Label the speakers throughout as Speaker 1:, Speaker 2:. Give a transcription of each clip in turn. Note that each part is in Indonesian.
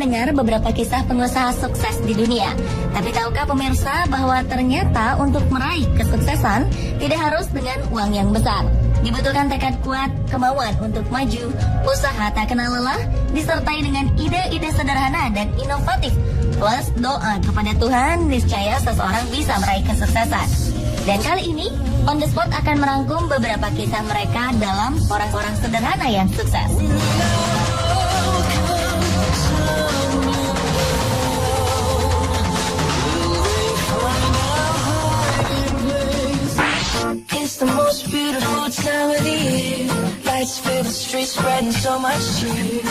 Speaker 1: mendengar beberapa kisah pengusaha sukses di dunia. Tapi tahukah pemirsa bahwa ternyata untuk meraih kesuksesan tidak harus dengan uang yang besar. Dibutuhkan tekad kuat, kemauan untuk maju, usaha tak kenal lelah, disertai dengan ide-ide sederhana dan inovatif. Plus doa kepada Tuhan, niscaya seseorang bisa meraih kesuksesan. Dan kali ini, On The Spot akan merangkum beberapa kisah mereka dalam orang-orang sederhana yang sukses.
Speaker 2: It's the most beautiful time of the year. Lights fill the streets, spreading so much cheer.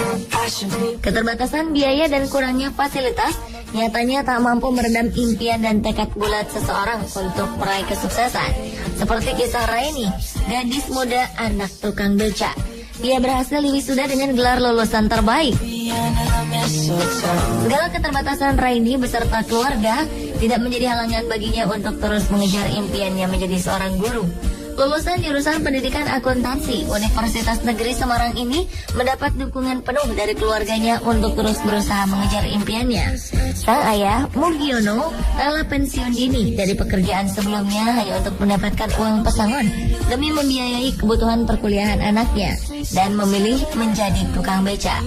Speaker 1: Keterbatasan biaya dan kurangnya fasilitas nyatanya tak mampu meredam impian dan tekad bulat seseorang untuk meraih kesuksesan. Seperti kisah Raini, gadis muda anak tukang beca. Dia berhasil wisuda dengan gelar lulusan terbaik. Segala keterbatasan Raini beserta keluarga tidak menjadi halangan baginya untuk terus mengejar impiannya menjadi seorang guru. Lulusan jurusan pendidikan akuntansi Universitas Negeri Semarang ini mendapat dukungan penuh dari keluarganya untuk terus berusaha mengejar impiannya. Sang ayah, Mugiono, rela pensiun dini dari pekerjaan sebelumnya hanya untuk mendapatkan uang pesangon demi membiayai kebutuhan perkuliahan anaknya dan memilih menjadi tukang beca.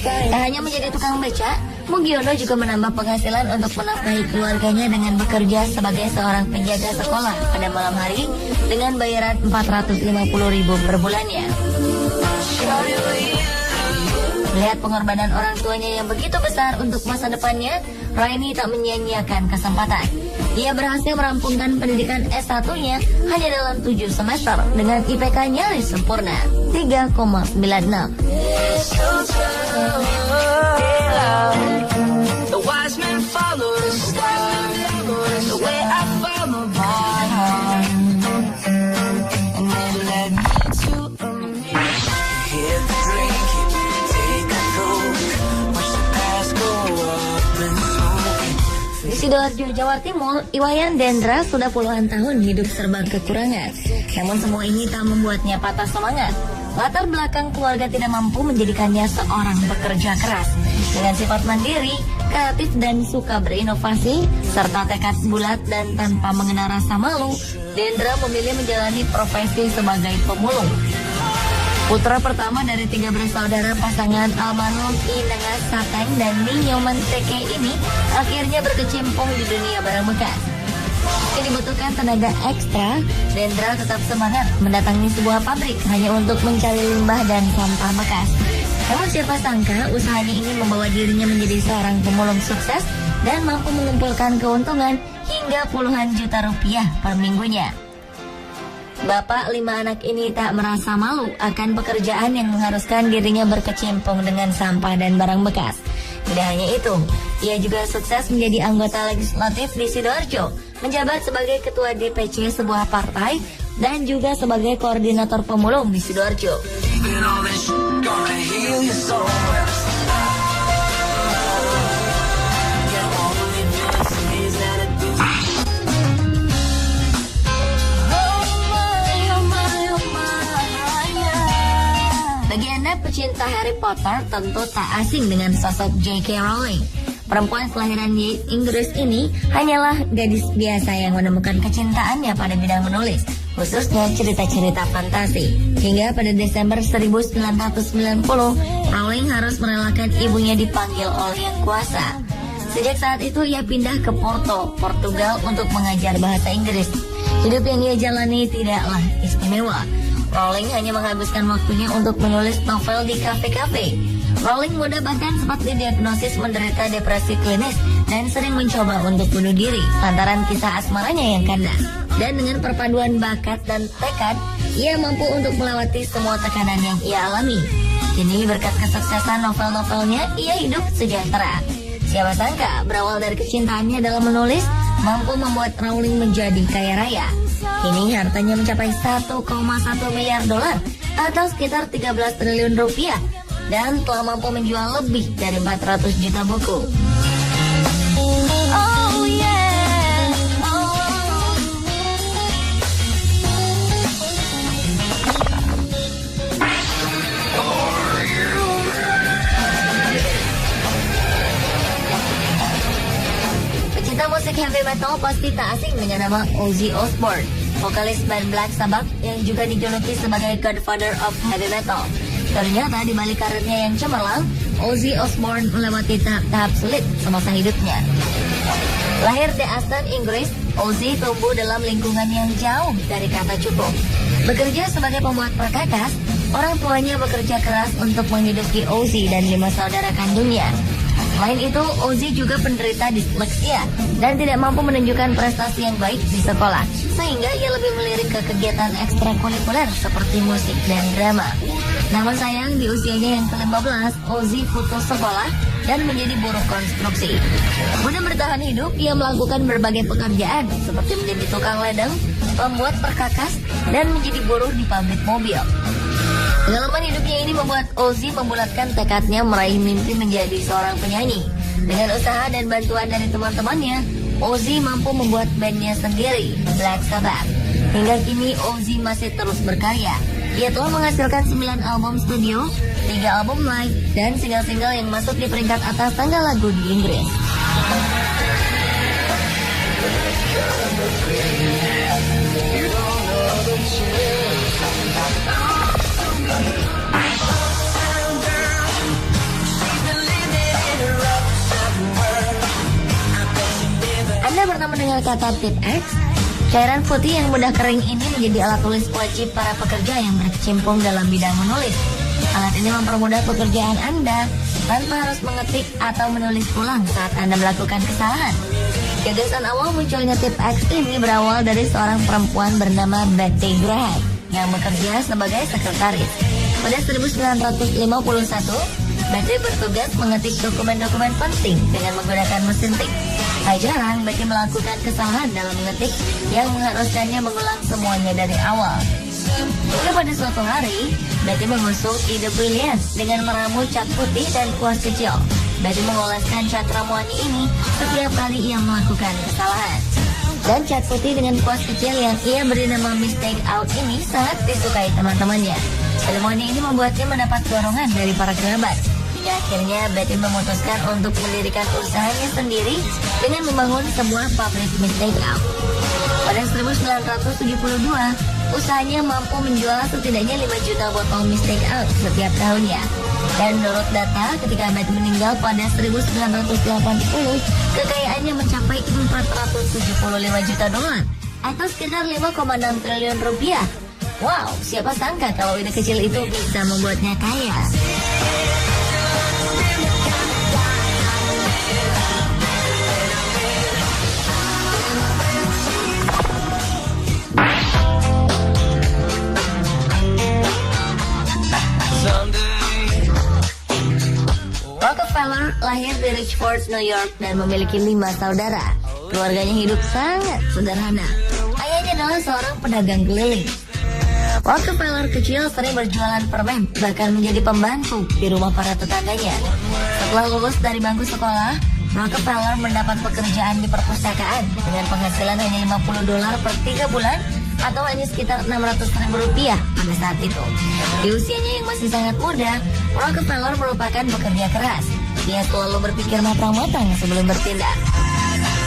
Speaker 1: Tak hanya menjadi tukang beca, Mugiono juga menambah penghasilan untuk menafkahi keluarganya dengan bekerja sebagai seorang penjaga sekolah pada malam hari dengan bayaran 450.000 per bulannya. Melihat pengorbanan orang tuanya yang begitu besar untuk masa depannya, Raini tak menyia-nyiakan kesempatan. Ia berhasil merampungkan pendidikan S1-nya hanya dalam 7 semester dengan IPK nyaris sempurna, 3,96.
Speaker 2: The wise men follow the star, the way I follow my heart, and they led me to a hit the drink, take a look, watch the past go up and smoke.
Speaker 1: Di Sidoarjo, Jawa Timur, Iwayan Dendra sudah puluhan tahun hidup serba kekurangan. Namun semua ini tak membuatnya patah semangat. Latar belakang keluarga tidak mampu menjadikannya seorang pekerja keras. Dengan sifat mandiri, kreatif dan suka berinovasi, serta tekad bulat dan tanpa mengenal rasa malu, Dendra memilih menjalani profesi sebagai pemulung. Putra pertama dari 3 bersaudara pasangan almarhum Inengas Sateng dan Ninyoman Teke ini akhirnya berkecimpung di dunia barang bekas. Jika dibutuhkan tenaga ekstra, Dendra tetap semangat mendatangi sebuah pabrik hanya untuk mencari limbah dan sampah bekas. Namun siapa sangka usahanya ini membawa dirinya menjadi seorang pemulung sukses dan mampu mengumpulkan keuntungan hingga puluhan juta rupiah per minggunya. Bapak 5 anak ini tak merasa malu akan pekerjaan yang mengharuskan dirinya berkecimpung dengan sampah dan barang bekas. Tidak hanya itu, ia juga sukses menjadi anggota legislatif di Sidoarjo, menjabat sebagai ketua DPC sebuah partai dan juga sebagai koordinator pemulung di Sidoarjo. Bagi Anda pecinta Harry Potter tentu tak asing dengan sosok J.K. Rowling. Perempuan kelahiran Inggris ini hanyalah gadis biasa yang menemukan kecintaannya pada bidang menulis, khususnya cerita-cerita fantasi. Hingga pada Desember 1990, Rowling harus merelakan ibunya dipanggil oleh Yang Kuasa. Sejak saat itu ia pindah ke Porto, Portugal untuk mengajar bahasa Inggris. Hidup yang ia jalani tidaklah istimewa. Rowling hanya menghabiskan waktunya untuk menulis novel di kafe-kafe. Rowling muda bahkan sempat didiagnosis menderita depresi klinis dan sering mencoba untuk bunuh diri lantaran kisah asmaranya yang kandas. Dan dengan perpaduan bakat dan tekad, ia mampu untuk melewati semua tekanan yang ia alami. Kini berkat kesuksesan novel-novelnya, ia hidup sejahtera. Siapa sangka berawal dari kecintaannya dalam menulis, mampu membuat Rowling menjadi kaya raya. Kini hartanya mencapai 1,1 miliar dolar atau sekitar 13 triliun rupiah dan telah mampu menjual lebih dari 400 juta buku. Oh yeah, metal pasti tak asing dengan nama Ozzy Osbourne, vokalis band Black Sabbath yang juga dijuluki sebagai Godfather of Heavy Metal. Ternyata di balik karirnya yang cemerlang, Ozzy Osbourne melewati tahap-tahap sulit semasa hidupnya. Lahir di Aston, Inggris, Ozzy tumbuh dalam lingkungan yang jauh dari kata cukup. Bekerja sebagai pembuat perkakas, orang tuanya bekerja keras untuk menghidupi Ozzy dan 5 saudara kandungnya. Selain itu, Ozzy juga penderita disleksia dan tidak mampu menunjukkan prestasi yang baik di sekolah, sehingga ia lebih melirik ke kegiatan ekstrakurikuler seperti musik dan drama. Namun sayang, di usianya yang ke-15, Ozzy putus sekolah dan menjadi buruh konstruksi. Guna bertahan hidup, ia melakukan berbagai pekerjaan seperti menjadi tukang ladang, pembuat perkakas, dan menjadi buruh di pabrik mobil. Pengalaman hidupnya ini membuat Ozzy membulatkan tekadnya meraih mimpi menjadi seorang penyanyi. Dengan usaha dan bantuan dari teman-temannya, Ozzy mampu membuat bandnya sendiri, Black Sabbath. Hingga kini Ozzy masih terus berkarya. Ia telah menghasilkan 9 album studio, 3 album live, dan single-single yang masuk di peringkat atas tangga lagu di Inggris. Anda pernah mendengar kata tip X? Cairan putih yang mudah kering ini menjadi alat tulis wajib para pekerja yang berkecimpung dalam bidang menulis. Alat ini mempermudah pekerjaan Anda tanpa harus mengetik atau menulis ulang saat Anda melakukan kesalahan. Gagasan awal munculnya tip X ini berawal dari seorang perempuan bernama Betty Graham yang bekerja sebagai sekretaris. Pada 1951, Betty bertugas mengetik dokumen-dokumen penting dengan menggunakan mesin tik. Tak jarang Betty melakukan kesalahan dalam mengetik yang mengharuskannya mengulang semuanya dari awal. Hingga pada suatu hari, Betty mengusung ide brilian dengan meramu cat putih dan kuas kecil. Betty mengoleskan cat ramuannya ini setiap kali ia melakukan kesalahan. Dan cat putih dengan kuas kecil yang ia beri nama Mistake Out ini sangat disukai teman-temannya. Seremoni ini membuatnya mendapat dorongan dari para kerabat. Hingga akhirnya Betty memutuskan untuk mendirikan usahanya sendiri dengan membangun sebuah pabrik Mistake Out. Pada 1972, usahanya mampu menjual setidaknya 5 juta botol Mistake Out setiap tahunnya. Dan menurut data, ketika Betty meninggal pada 1980, kekayaannya mencapai 475 juta dolar atau sekitar 5,6 triliun rupiah. Wow, siapa sangka kalau ide kecil itu bisa membuatnya kaya. Rockefeller lahir di Richford, New York dan memiliki 5 saudara. Keluarganya hidup sangat sederhana. Ayahnya adalah seorang pedagang keliling. Rockefeller kecil sering berjualan permen, bahkan menjadi pembantu di rumah para tetangganya. Setelah lulus dari bangku sekolah, Rockefeller mendapat pekerjaan di perpustakaan dengan penghasilan hanya $50 per 3 bulan atau hanya sekitar Rp600.000 pada saat itu. Di usianya yang masih sangat muda, Rockefeller merupakan pekerja keras. Dia selalu berpikir matang-matang sebelum bertindak.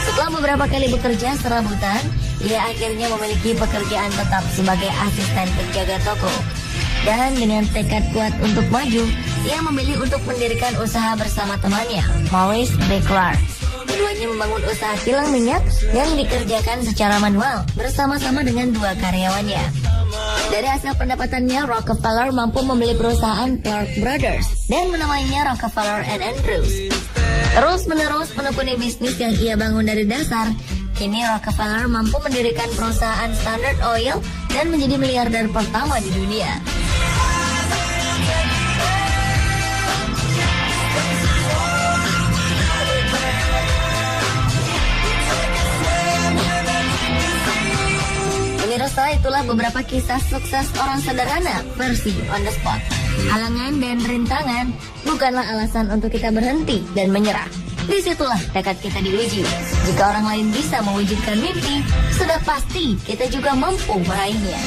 Speaker 1: Setelah beberapa kali bekerja serabutan, ia akhirnya memiliki pekerjaan tetap sebagai asisten penjaga toko. Dan dengan tekad kuat untuk maju, ia memilih untuk mendirikan usaha bersama temannya, Maurice B. Clark. Keduanya membangun usaha kilang minyak yang dikerjakan secara manual bersama-sama dengan 2 karyawannya. Dari hasil pendapatannya, Rockefeller mampu membeli perusahaan Clark Brothers dan menamainya Rockefeller and Andrews. Terus-menerus menekuni bisnis yang ia bangun dari dasar, kini Rockefeller mampu mendirikan perusahaan Standard Oil dan menjadi miliarder pertama di dunia. Pemirsa, itulah beberapa kisah sukses orang sederhana versi on the spot. Halangan dan rintangan bukanlah alasan untuk kita berhenti dan menyerah. Disitulah tekad kita diuji. Jika orang lain bisa mewujudkan mimpi, sudah pasti kita juga mampu meraihnya.